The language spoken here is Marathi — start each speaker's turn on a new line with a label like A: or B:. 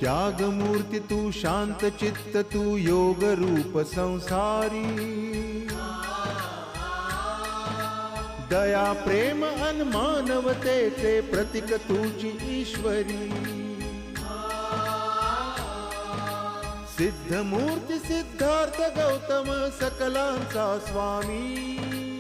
A: त्यागमूर्ती तू शांत चित्त तू योग रूप संसारी दया प्रेम अन मानवतेचे प्रतीक तुझी ईश्वरी सिद्धमूर्ती सिद्धार्थ गौतम सकलांचा स्वामी